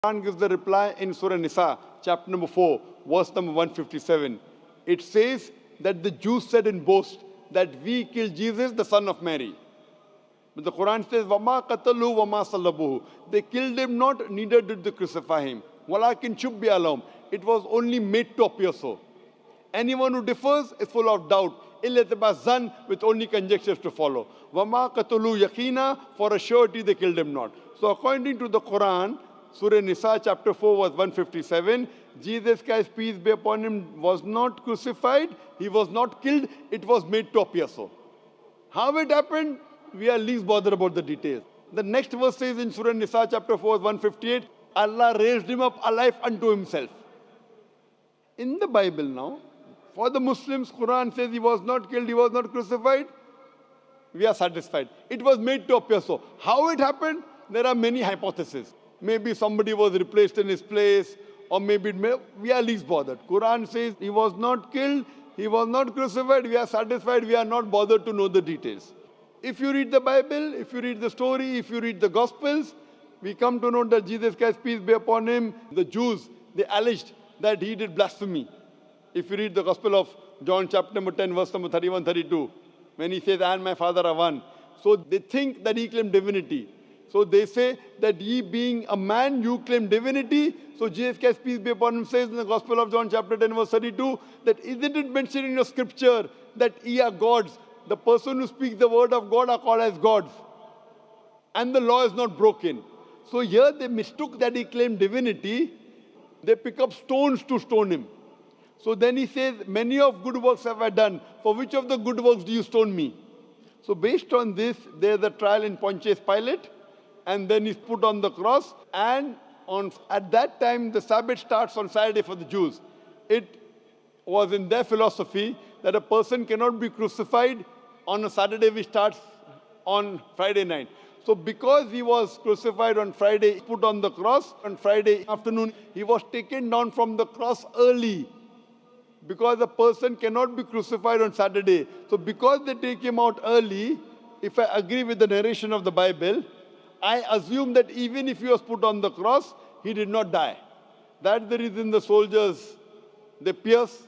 Quran gives the reply in Surah Nisa, chapter number 4, verse number 157. It says that the Jews said in boast that we killed Jesus, the son of Mary. But the Quran says, وَمَا قَتَلُوا وَمَا صَلَّبُوهُ. They killed him not, neither did they crucify him. وَلَكِنْ شُبِّهَ لَهُمْ. It was only made to appear so. Anyone who differs is full of doubt. Zan, with only conjectures to follow. وَمَا قَتَلُوا يَقِينًا. For a surety they killed him not. So according to the Quran, Surah Nisa chapter 4 verse 157, Jesus Christ, peace be upon him, was not crucified, he was not killed, it was made to appear so. How it happened, we are least bothered about the details. The next verse says in Surah Nisa chapter 4 verse 158, Allah raised him up alive unto himself. In the Bible now, for the Muslims, Quran says he was not killed, he was not crucified. We are satisfied. It was made to appear so. How it happened? There are many hypotheses. Maybe somebody was replaced in his place, or maybe we are least bothered. Quran says he was not killed, he was not crucified. We are satisfied. We are not bothered to know the details. If you read the Bible, if you read the story, if you read the Gospels, we come to know that Jesus Christ, peace be upon him, the Jews, they alleged that he did blasphemy. If you read the Gospel of John chapter number 10, verse number 31, 32, when he says, I and my Father are one. So they think that he claimed divinity. So they say that ye being a man, you claim divinity. So Jesus Christ, peace be upon him, says in the Gospel of John chapter 10, verse 32, that isn't it mentioned in your scripture that ye are gods? The person who speaks the word of God are called as gods. And the law is not broken. So here they mistook that he claimed divinity. They pick up stones to stone him. So then he says, many of good works have I done. For which of the good works do you stone me? So based on this, there's a trial in Pontius Pilate. And then he's put on the cross. And at that time, the Sabbath starts on Saturday for the Jews. It was in their philosophy that a person cannot be crucified on a Saturday which starts on Friday night. So because he was crucified on Friday, put on the cross, on Friday afternoon, he was taken down from the cross early. Because a person cannot be crucified on Saturday. So because they take him out early, if I agree with the narration of the Bible, I assume that even if he was put on the cross, he did not die. That's the reason the soldiers, they pierce,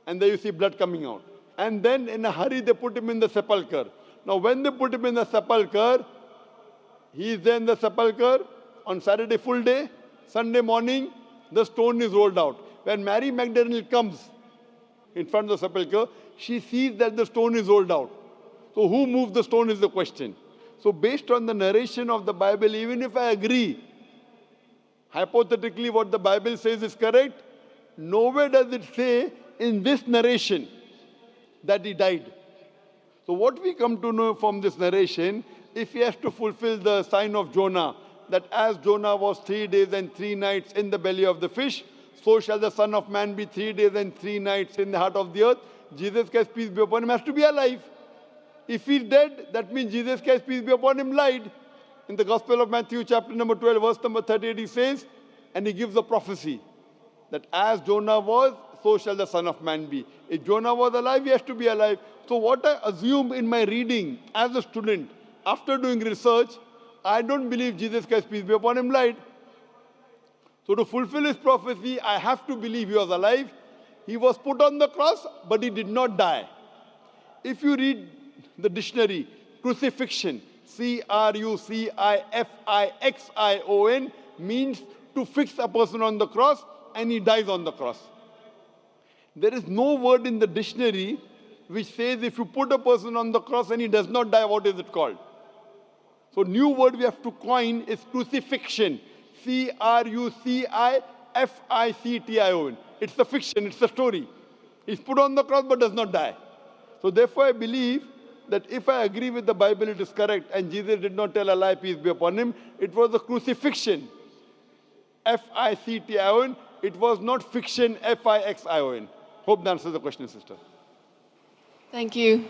and there you see blood coming out. And then in a hurry, they put him in the sepulchre. Now when they put him in the sepulchre, he is there in the sepulchre on Saturday full day. Sunday morning, the stone is rolled out. When Mary Magdalene comes in front of the sepulchre, she sees that the stone is rolled out. So who moved the stone is the question. So based on the narration of the Bible, even if I agree, hypothetically what the Bible says is correct, nowhere does it say in this narration that he died. So what we come to know from this narration, if he has to fulfill the sign of Jonah, that as Jonah was 3 days and 3 nights in the belly of the fish, so shall the Son of Man be 3 days and 3 nights in the heart of the earth. Jesus Christ, peace be upon him, has to be alive. If he's dead, that means Jesus Christ, peace be upon him, lied. In the Gospel of Matthew, chapter number 12, verse number 38, he says, and he gives a prophecy, that as Jonah was, so shall the Son of Man be. If Jonah was alive, he has to be alive. So what I assume in my reading as a student, after doing research, I don't believe Jesus Christ, peace be upon him, lied. So to fulfill his prophecy, I have to believe he was alive. He was put on the cross, but he did not die. If you read the dictionary, crucifixion, C-R-U-C-I-F-I-X-I-O-N, means to fix a person on the cross, and he dies on the cross. There is no word in the dictionary which says if you put a person on the cross and he does not die, what is it called? So new word we have to coin is crucifixion. C-R-U-C-I-F-I-C-T-I-O-N. It's a fiction, it's a story. He's put on the cross but does not die. So therefore I believe that if I agree with the Bible, it is correct, and Jesus did not tell a lie, peace be upon him. It was a crucifixion, F-I-C-T-I-O-N. It was not fiction, F-I-X-I-O-N. Hope that answers the question, sister. Thank you.